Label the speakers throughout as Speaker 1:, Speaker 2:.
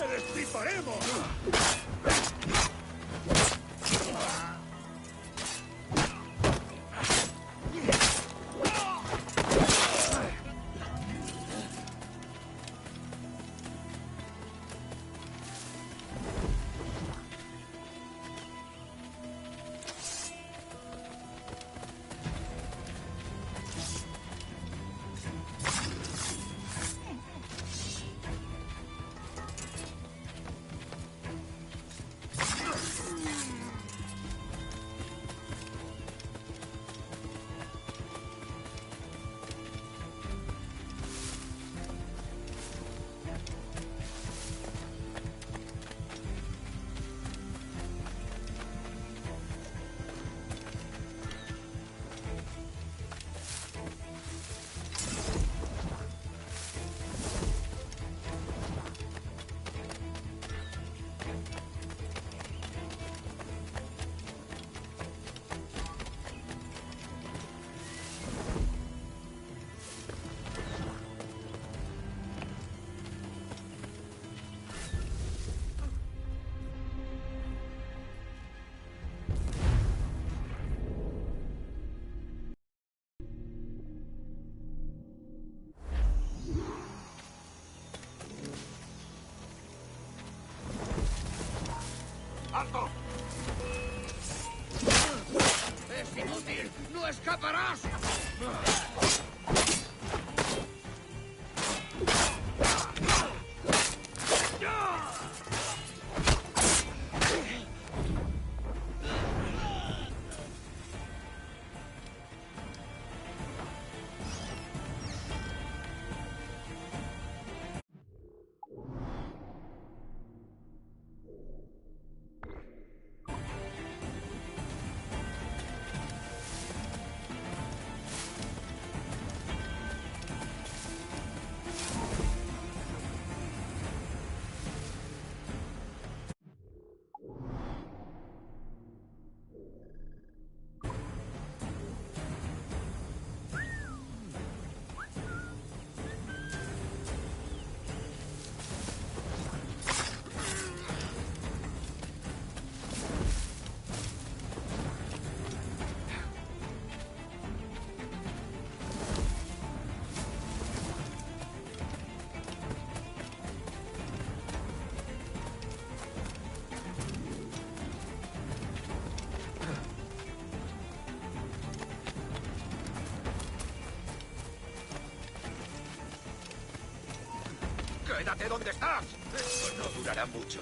Speaker 1: ¡Te destriparemos!
Speaker 2: ¡Alto! ¡Es inútil! ¡No escaparás! ¡Quédate donde estás! Esto no durará mucho.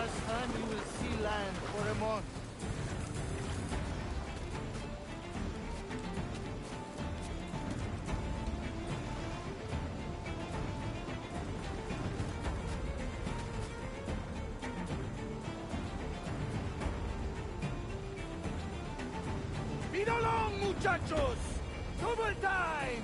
Speaker 1: first time you will see land for a month.
Speaker 2: ¡Mira along, muchachos! ¡Double time!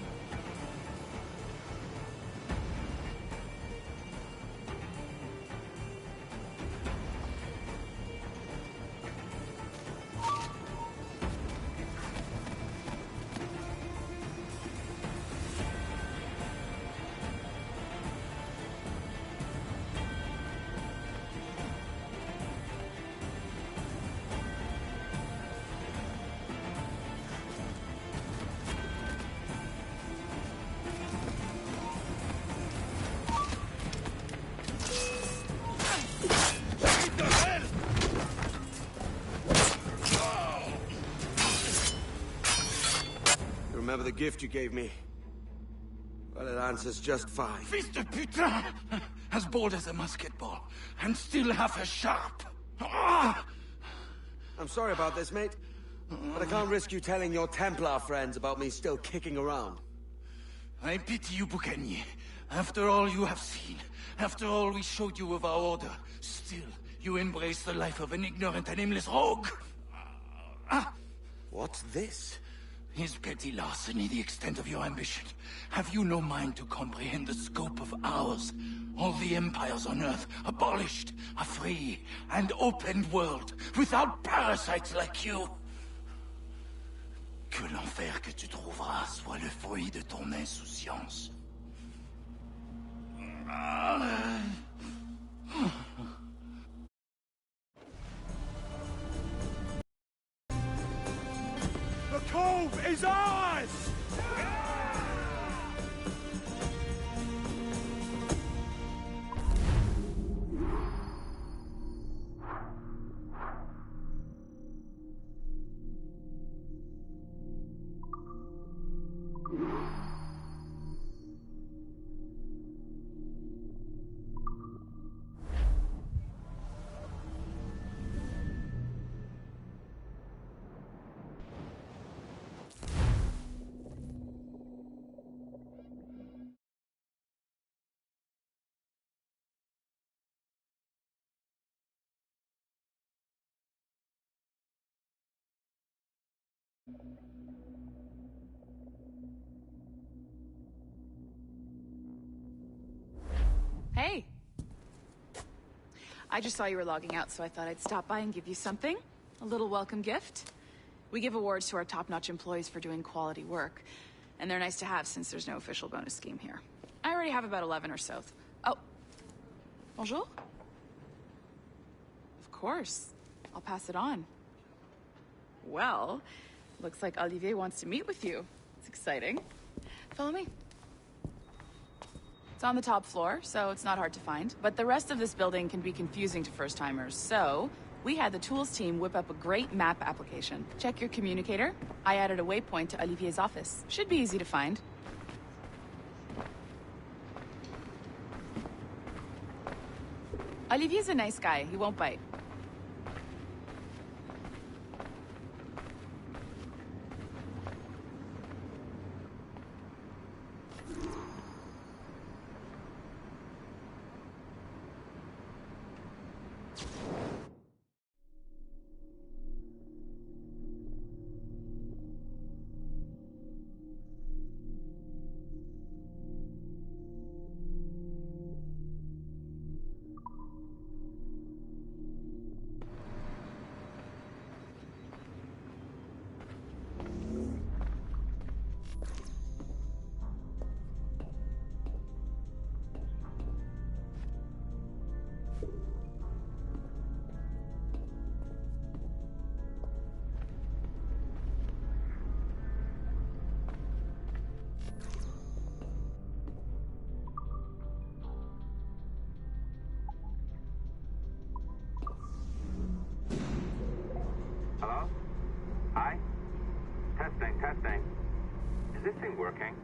Speaker 3: Remember the gift you gave me? Well, it answers just fine.
Speaker 2: Fils de putain! As bold as a musket ball, and still half as sharp. Ah!
Speaker 3: I'm sorry about this, mate. But I can't risk you telling your Templar friends about me still kicking around.
Speaker 2: I pity you, Boucanier. After all you have seen, after all we showed you of our order, still you embrace the life of an ignorant and aimless rogue.
Speaker 3: What's this?
Speaker 2: Is petty larceny the extent of your ambition? Have you no mind to comprehend the scope of ours? All the empires on Earth abolished, a free and open world, without parasites like you. Que l'enfer que tu trouveras soit le fruit de ton insouciance.
Speaker 1: The cove is ours!
Speaker 4: Hey! I just saw you were logging out, so I thought I'd stop by and give you something. A little welcome gift. We give awards to our top-notch employees for doing quality work, and they're nice to have since there's no official bonus scheme here. I already have about 11 or so. Oh. Bonjour? Of course. I'll pass it on. Well, looks like Olivier wants to meet with you. It's exciting. Follow me. It's on the top floor, so it's not hard to find. But the rest of this building can be confusing to first-timers, so we had the tools team whip up a great map application. Check your communicator. I added a waypoint to Olivier's office. Should be easy to find. Olivier's a nice guy. He won't bite.
Speaker 5: Hello? Hi? Testing, testing. Is this thing working?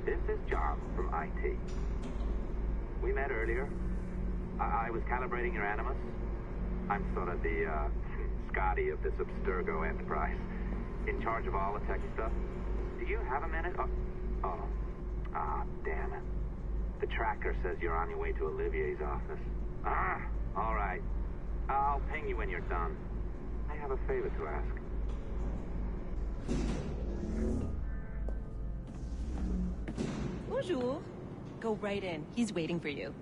Speaker 5: This is John from IT. We met earlier. I was calibrating your animus. I'm sort of the, Scotty of this Abstergo enterprise. In charge of all the tech stuff. Do you have a minute? Damn it. The tracker says you're on your way to Olivier's office. All right. I'll ping you when you're done. I have a favor to ask.
Speaker 6: Bonjour. Go right in. He's waiting for you.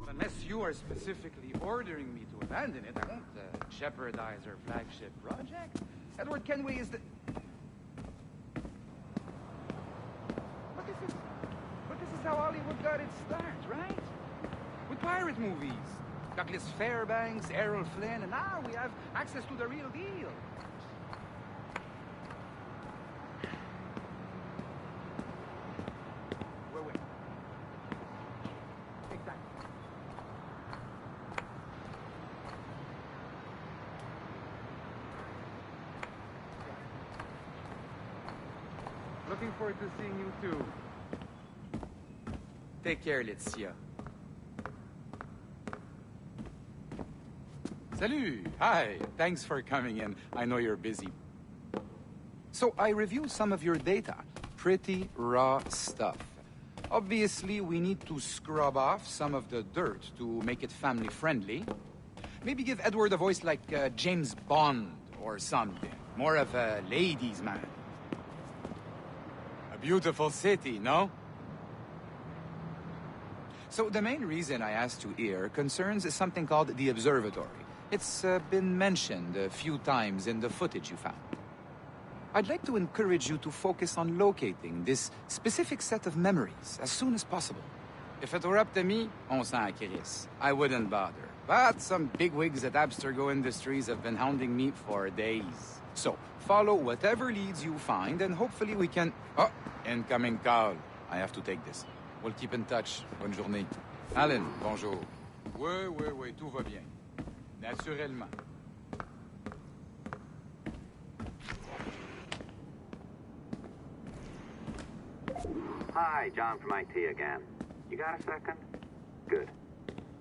Speaker 7: Unless you are specifically ordering me to abandon it, I won't jeopardize our flagship project. Edward Kenway is the... But this is how Hollywood got its start, right? With pirate movies. Douglas Fairbanks, Errol Flynn, and now we have access to the real deal. Wait. Exactly. Looking forward to seeing you too. Take care, Laetitia. Salut! Hi! Thanks for coming in. I know you're busy. So I reviewed some of your data. Pretty raw stuff. Obviously, we need to scrub off some of the dirt to make it family-friendly. Maybe give Edward a voice like James Bond or something. More of a ladies' man. A beautiful city, no? So the main reason I asked you here concerns something called the observatory. It's been mentioned a few times in the footage you found. I'd like to encourage you to focus on locating this specific set of memories as soon as possible. If it were up to me, on s'en crisse. I wouldn't bother. But some bigwigs at Abstergo Industries have been hounding me for days. So, follow whatever leads you find and hopefully we can... Oh, incoming call. I have to take this. We'll keep in touch. Bonne journée. Alan, bonjour. Oui, tout va bien. Naturellement.
Speaker 5: Hi, John from IT again. You got a second? Good.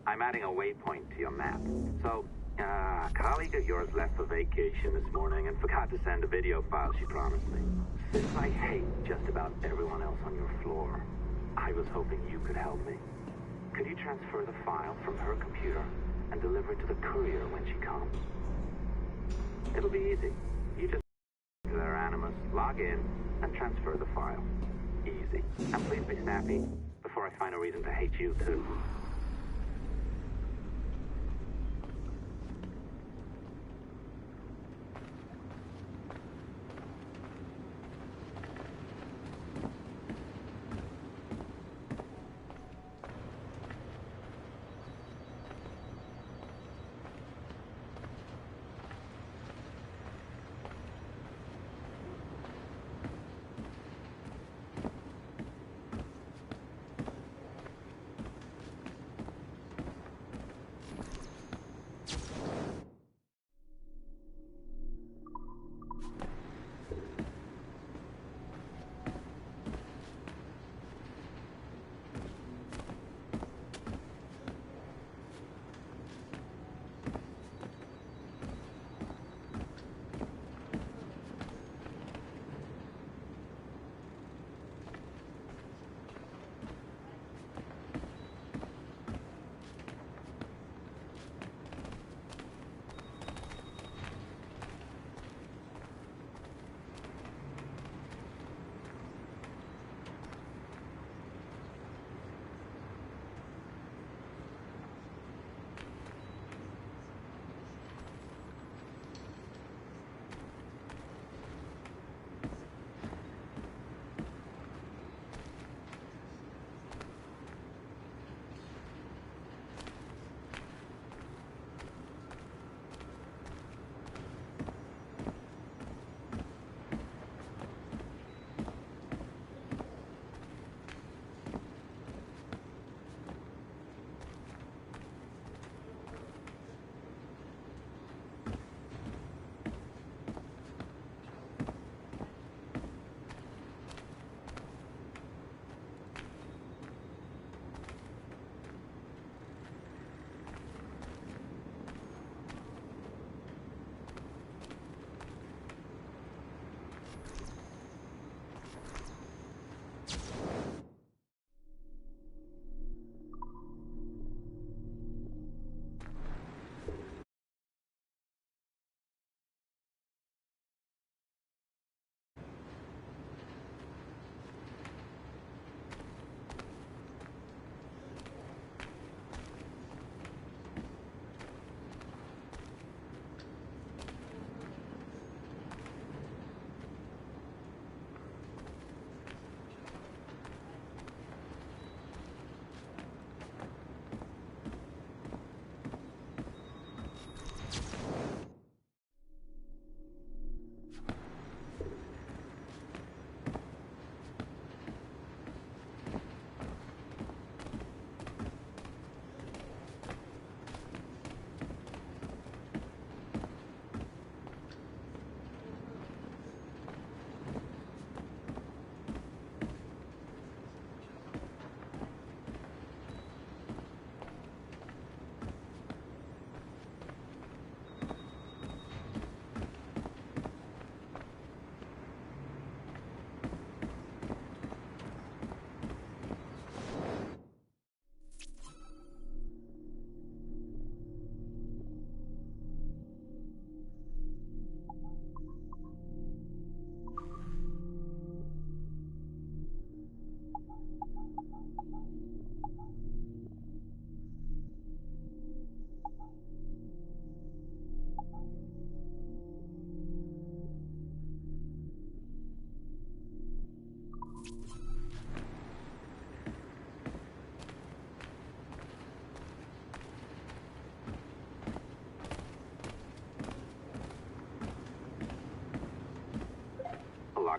Speaker 5: I'm adding a waypoint to your map. So, a colleague of yours left for vacation this morning and forgot to send a video file she promised me. Since I hate just about everyone else on your floor, I was hoping you could help me. Could you transfer the file from her computer and deliver it to the courier when she comes? It'll be easy. You just to their animus, log in, and transfer the file. Easy. And please be snappy before I find a reason to hate you too.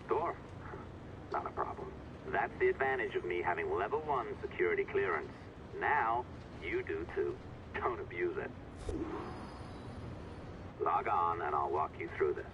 Speaker 5: Front door? Not a problem. That's the advantage of me having level 1 security clearance. Now, you do too. Don't abuse it. Log on and I'll walk you through this.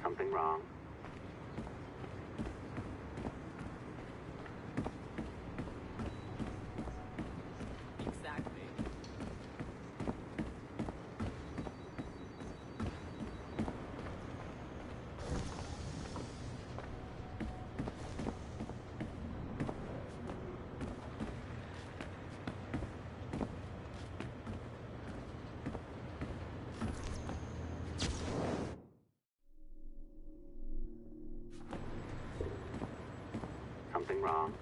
Speaker 5: Something wrong?
Speaker 4: Exactly.
Speaker 5: Something wrong?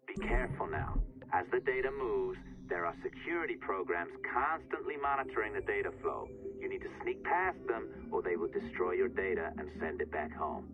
Speaker 5: Be careful now. As the data moves, there are security programs constantly monitoring the data flow. You need to sneak past them, or they will destroy your data and send it back home.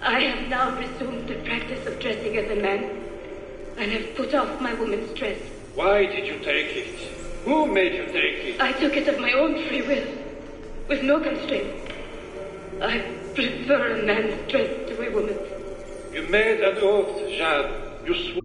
Speaker 8: I have now resumed the practice of dressing as a man, and have put off my woman's dress.
Speaker 9: Why did you take it? Who made you take it?
Speaker 8: I took it of my own free will, with no constraint. I prefer a man's dress to a woman's.
Speaker 9: You made an oath, Jeanne. You swore.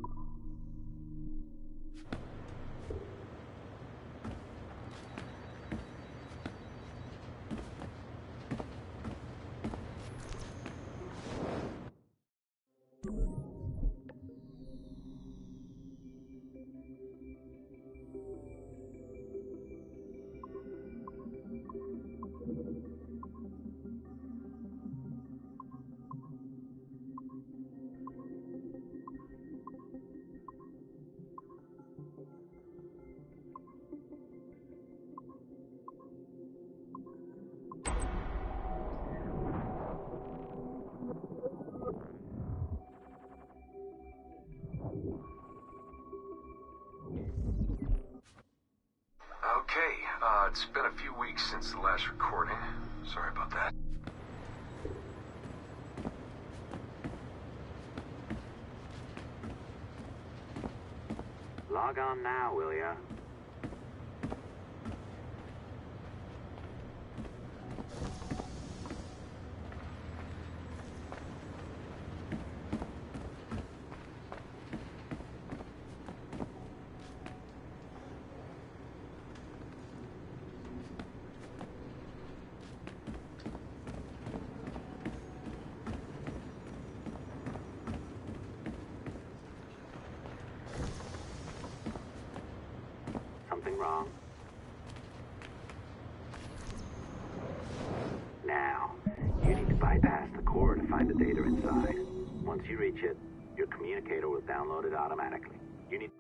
Speaker 10: Okay, it's been a few weeks since the last recording. Sorry about that.
Speaker 5: Log on now, will ya? Something wrong? Now, you need to bypass the core to find the data inside. Once you reach it, your communicator will download it automatically. You need...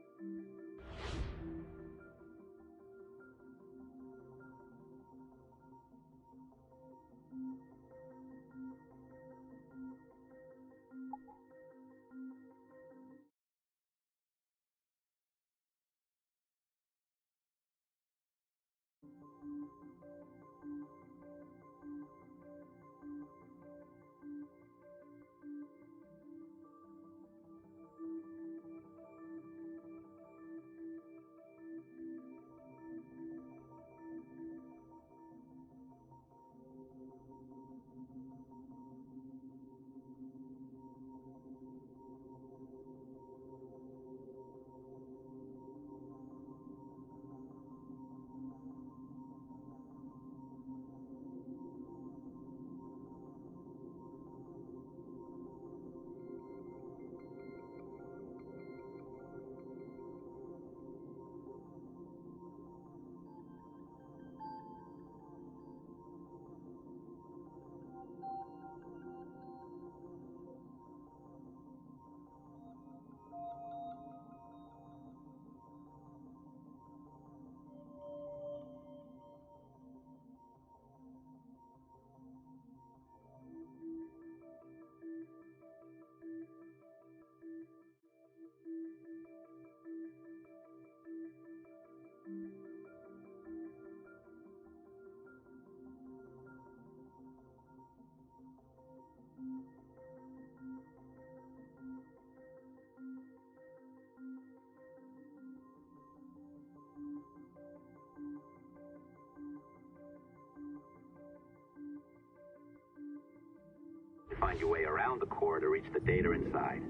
Speaker 5: Find your way around the core to reach the data inside.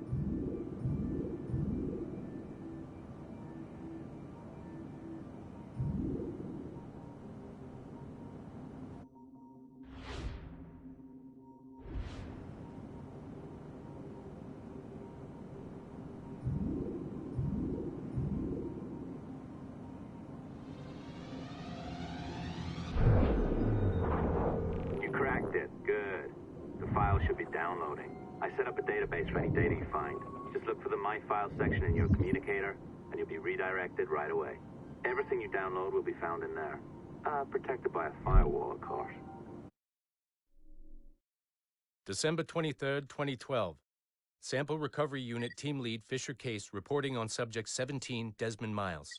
Speaker 5: You cracked it. Good. The file should be downloading. I set up a database for any data you find. Just look for the My Files section in your communicator, and you'll be redirected right away. Everything you download will be found in there. Protected by a firewall, of course.
Speaker 11: December 23rd, 2012. Sample Recovery Unit Team Lead Fisher Case reporting on Subject 17, Desmond Miles.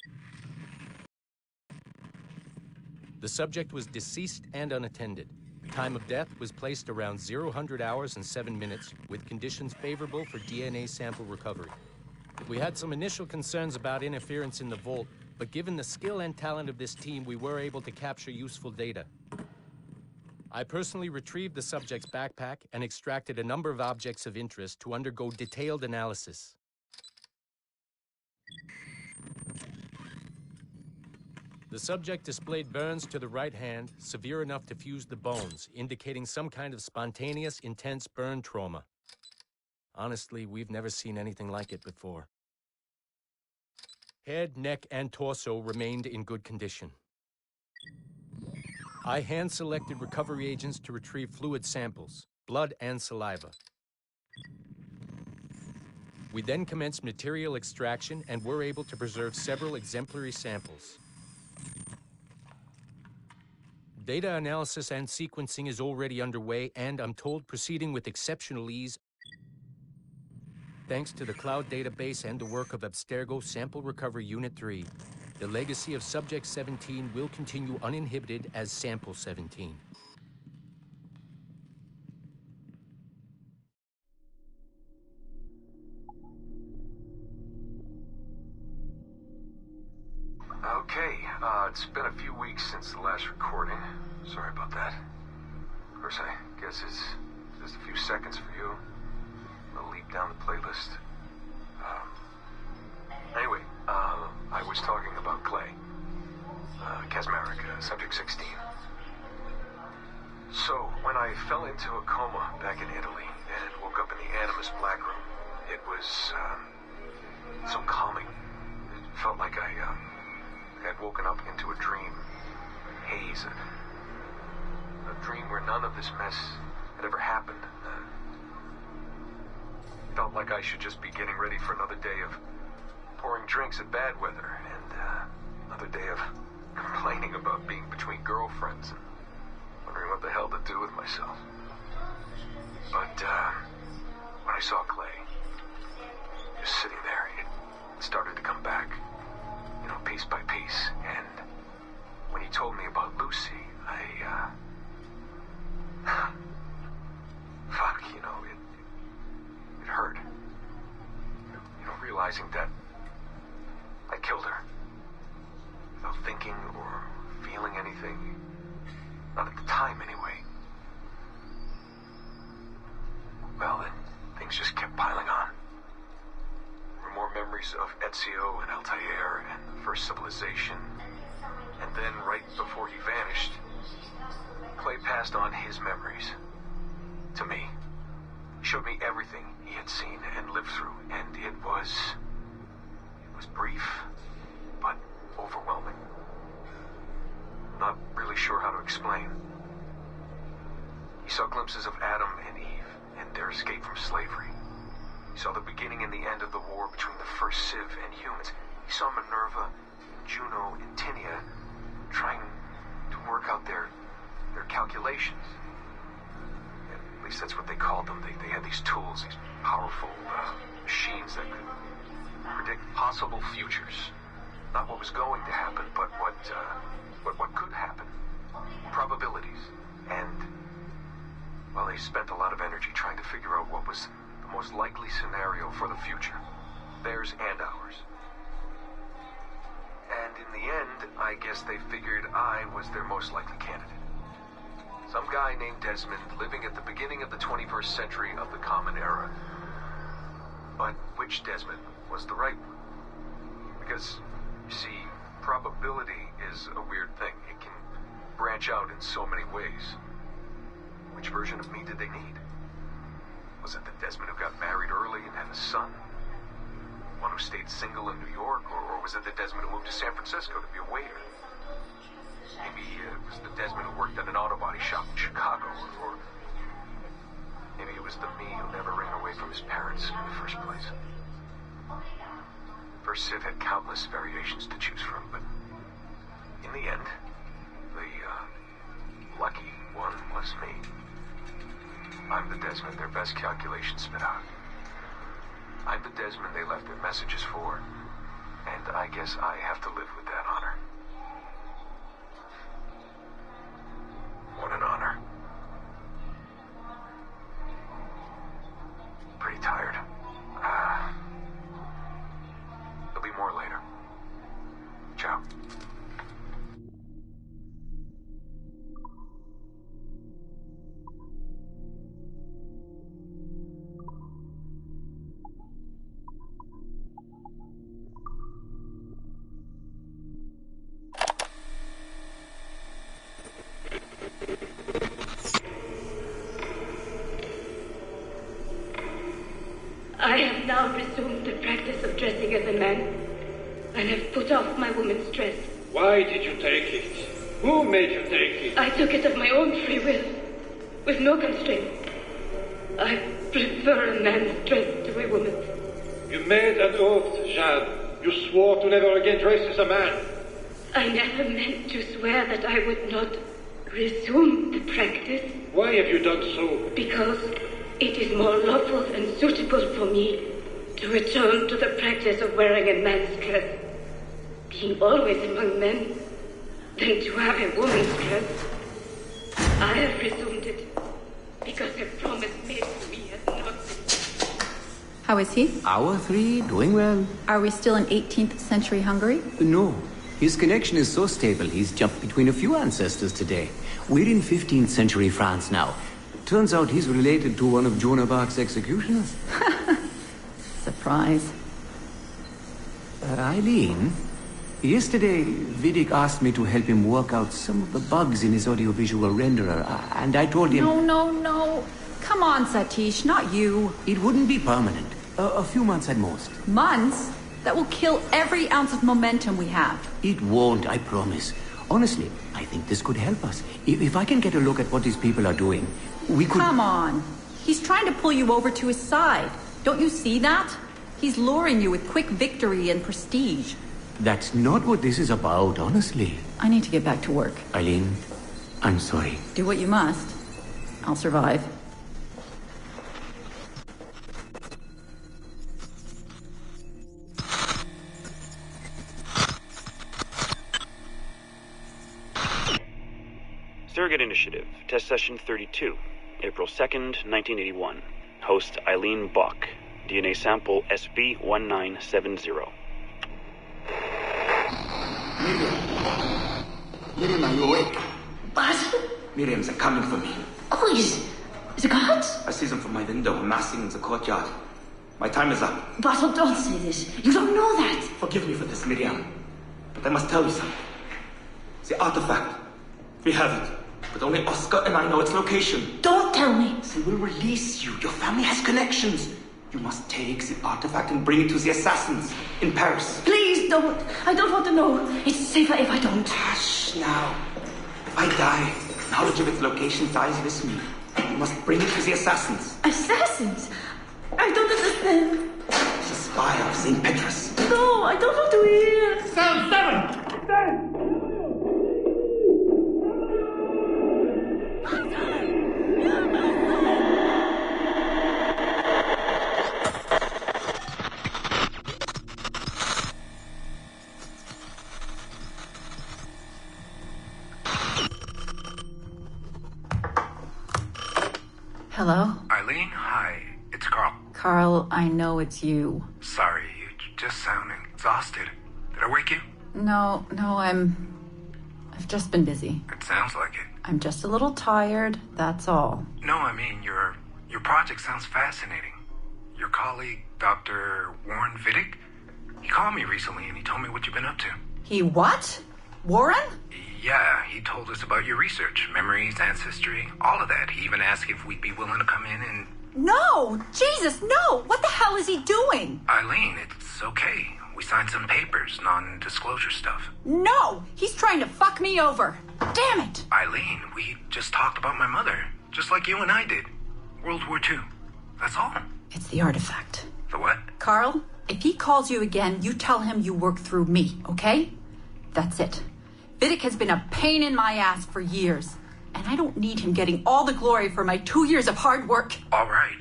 Speaker 11: The subject was deceased and unattended. Time of death was placed around 0 hours and 7 minutes, with conditions favorable for DNA sample recovery. We had some initial concerns about interference in the vault, but given the skill and talent of this team, we were able to capture useful data. I personally retrieved the subject's backpack and extracted a number of objects of interest to undergo detailed analysis. The subject displayed burns to the right hand, severe enough to fuse the bones, indicating some kind of spontaneous, intense burn trauma. Honestly, we've never seen anything like it before. Head, neck, and torso remained in good condition. I hand-selected recovery agents to retrieve fluid samples, blood and saliva. We then commenced material extraction and were able to preserve several exemplary samples. Data analysis and sequencing is already underway, and I'm told proceeding with exceptional ease. Thanks to the cloud database and the work of Abstergo Sample Recovery Unit 3, the legacy of Subject 17 will continue uninhibited as Sample 17.
Speaker 10: Okay, it's been a few weeks since the last recording. Sorry about that. Of course, I guess it's just a few seconds for you. I'll leap down the playlist. Anyway, I was talking about Clay. Casmeric, Subject 16. So, when I fell into a coma back in Italy and woke up in the Animus Black Room, it was, so calming. It felt like I had woken up into a dream. Haze. A dream where none of this mess had ever happened. Felt like I should just be getting ready for another day of pouring drinks at bad weather, and another day of complaining about being between girlfriends and wondering what the hell to do with myself. But when I saw Clay, just sitting there, it started to come back, you know, piece by piece. And when he told me about Lucy, fuck, you know, it hurt. You know, realizing that I killed her without thinking or feeling anything. Not at the time, anyway. Well, then, things just kept piling on. There were more memories of Ezio and Altair and the first civilization. And then, right before he vanished, Clay passed on his memories to me. He showed me everything he had seen and lived through, and it was brief, but overwhelming. Not really sure how to explain. He saw glimpses of Adam and Eve and their escape from slavery. He saw the beginning and the end of the war between the first Civ and humans. He saw Minerva, Juno, and Tinia trying to work out their calculations. At least that's what they called them. They had these tools, these powerful machines that could predict possible futures. Not what was going to happen, but what could happen. Probabilities. And, well, they spent a lot of energy trying to figure out what was the most likely scenario for the future. Theirs and ours. And in the end, I guess they figured I was their most likely candidate. Some guy named Desmond living at the beginning of the 21st century of the Common Era. But which Desmond was the right one? Because, you see, probability is a weird thing. It can branch out in so many ways. Which version of me did they need? Was it the Desmond who got married early and had a son? One who stayed single in New York? Or was it the Desmond who moved to San Francisco to be a waiter? Maybe it was the Desmond who worked at an auto body shop in Chicago, or maybe it was the me who never ran away from his parents in the first place. First Civ had countless variations to choose from, but in the end, the lucky one was me. I'm the Desmond their best calculations spit out. I'm the Desmond they left their messages for, and I guess I have to live with that honor. What an honor.
Speaker 8: I have now resumed the practice of dressing as a man, and have put off my woman's dress.
Speaker 9: Why did you take it? Who made you take it?
Speaker 8: I took it of my own free will, with no constraint. I prefer a man's dress to a woman's.
Speaker 9: You made an oath, Jeanne. You swore to never again dress as a man.
Speaker 8: I never meant to swear that I would not resume the practice.
Speaker 9: Why have you done so?
Speaker 8: Because it is more lawful and suitable for me to return to the practice of wearing a man's dress, being always among men, than to have a woman's dress. I have resumed it because a promise made to me has not been.
Speaker 12: How is he?
Speaker 13: Hour 3, doing well.
Speaker 12: Are we still in 18th century Hungary?
Speaker 13: No. His connection is so stable, he's jumped between a few ancestors today. We're in 15th century France now. Turns out he's related to one of Joan of Arc's executioners.
Speaker 12: Surprise.
Speaker 13: Eileen, yesterday Vidic asked me to help him work out some of the bugs in his audiovisual renderer, and I told him...
Speaker 12: No. Come on, Satish, not you.
Speaker 13: It wouldn't be permanent. A few months at most.
Speaker 12: Months? That will kill every ounce of momentum we have.
Speaker 13: It won't, I promise. Honestly, I think this could help us. If I can get a look at what these people are doing, we could...
Speaker 12: Come on. He's trying to pull you over to his side. Don't you see that? He's luring you with quick victory and prestige.
Speaker 13: That's not what this is about, honestly.
Speaker 12: I need to get back to work.
Speaker 13: Eileen, I'm sorry.
Speaker 12: Do what you must. I'll survive.
Speaker 14: Surrogate Initiative, Test Session 32, April 2nd, 1981. Host Eileen Bach, DNA sample SV1970.
Speaker 2: Miriam, are you awake?
Speaker 15: What?
Speaker 2: Miriam, they're coming for me.
Speaker 15: Oh, is it God?
Speaker 2: I see them from my window, amassing in the courtyard. My time is up.
Speaker 15: Bartle, don't say this. You don't know that.
Speaker 2: Forgive me for this, Miriam. But I must tell you something. The artifact. We have it. But only Oscar and I know its location.
Speaker 15: Don't tell me.
Speaker 2: They will release you. Your family has connections. You must take the artifact and bring it to the assassins in Paris.
Speaker 15: Please don't. I don't want to know. It's safer if I don't.
Speaker 2: Hush now. If I die, knowledge of its location dies with me. You must bring it to the assassins.
Speaker 15: Assassins? I don't understand.
Speaker 2: The spire of St. Petrus.
Speaker 15: No, I don't want to hear.
Speaker 1: Cell 7!
Speaker 12: Hello?
Speaker 10: Eileen, hi. It's Carl.
Speaker 12: Carl, I know it's you.
Speaker 10: Sorry, you're just sounding exhausted. Did I wake you?
Speaker 12: No, I've just been busy.
Speaker 10: It sounds like it.
Speaker 12: I'm just a little tired, that's all.
Speaker 10: No, I mean, your project sounds fascinating. Your colleague, Dr. Warren Vidic, he called me recently and he told me what you've been up to.
Speaker 12: He what? Warren?
Speaker 10: Yeah, he told us about your research, memories, ancestry, all of that. He even asked if we'd be willing to come in and...
Speaker 12: No! Jesus, no! What the hell is he doing?
Speaker 10: Eileen, it's okay. We signed some papers, non-disclosure stuff.
Speaker 12: No! He's trying to fuck me over. Damn it!
Speaker 10: Eileen, we just talked about my mother, just like you and I did. World War II. That's all.
Speaker 12: It's the artifact.
Speaker 10: The what?
Speaker 12: Carl, if he calls you again, you tell him you work through me, okay? That's it. Vidic has been a pain in my ass for years, and I don't need him getting all the glory for my 2 years of hard work.
Speaker 10: All right.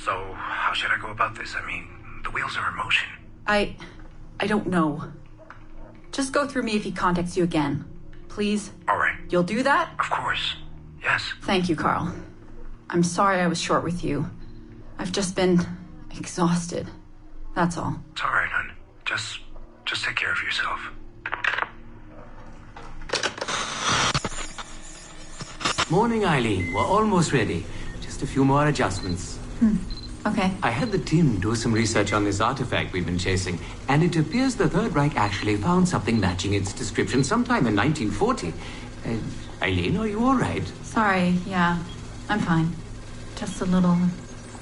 Speaker 10: So how should I go about this? I mean, the wheels are in motion.
Speaker 12: I don't know. Just go through me if he contacts you again. Please?
Speaker 10: All right.
Speaker 12: You'll do that?
Speaker 10: Of course. Yes.
Speaker 12: Thank you, Carl. I'm sorry I was short with you. I've just been exhausted. That's all.
Speaker 10: It's all right, hon. Just take care of yourself.
Speaker 13: Morning, Eileen. We're almost ready. Just a few more adjustments.
Speaker 12: Okay.
Speaker 13: I had the team do some research on this artifact we've been chasing, and it appears the Third Reich actually found something matching its description sometime in 1940. Eileen, are you all right?
Speaker 12: Sorry, yeah. I'm fine. Just a little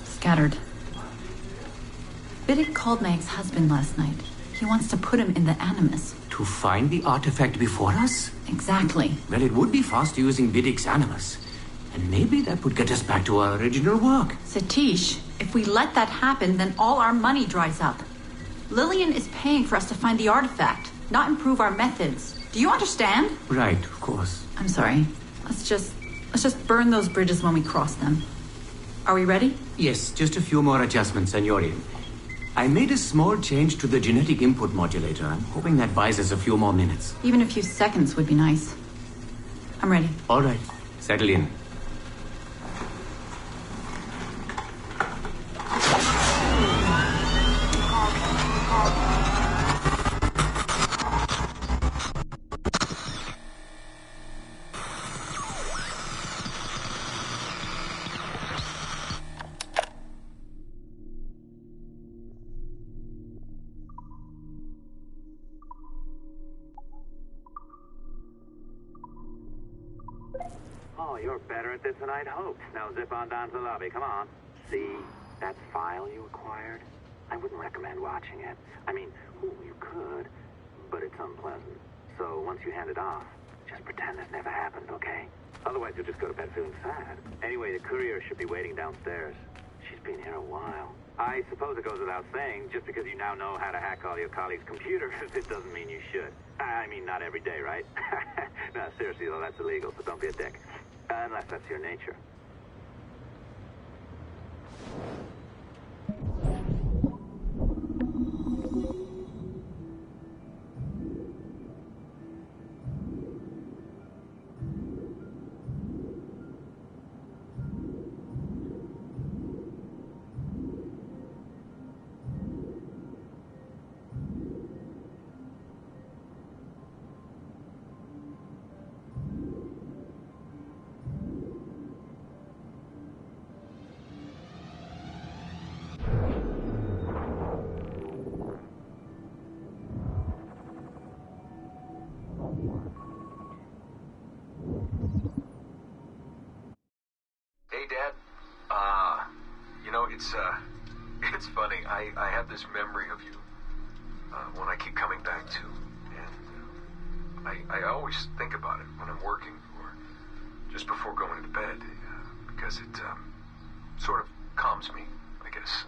Speaker 12: scattered. Vidic called my ex-husband last night. He wants to put him in the Animus.
Speaker 13: To find the artifact before us?
Speaker 12: Exactly.
Speaker 13: Well, it would be fast using Vidic's Animus. And maybe that would get us back to our original work.
Speaker 12: Satish, if we let that happen, then all our money dries up. Lillian is paying for us to find the artifact, not improve our methods. Do you understand?
Speaker 13: Right, of course.
Speaker 12: I'm sorry. Let's just burn those bridges when we cross them. Are we ready?
Speaker 13: Yes, just a few more adjustments and you're in. I made a small change to the genetic input modulator. I'm hoping that buys us a few more minutes.
Speaker 12: Even a few seconds would be nice. I'm ready.
Speaker 13: All right. Settle in.
Speaker 5: Oh, you're better at this than I'd hoped. Now zip on down to the lobby. Come on. See that file you acquired? I wouldn't recommend watching it. I mean, you could, but it's unpleasant. So once you hand it off, just pretend this never happened, okay? Otherwise, you'll just go to bed feeling sad. Anyway, the courier should be waiting downstairs. She's been here a while. I suppose it goes without saying, just because you now know how to hack all your colleagues' computers, it doesn't mean you should. I mean, not every day, right? No, seriously, though, that's illegal, so don't be a dick. Unless that's your nature.
Speaker 10: Hey, Dad. It's funny. I have this memory of you, one I keep coming back to. And I always think about it when I'm working or just before going to bed, because it sort of calms me, I guess.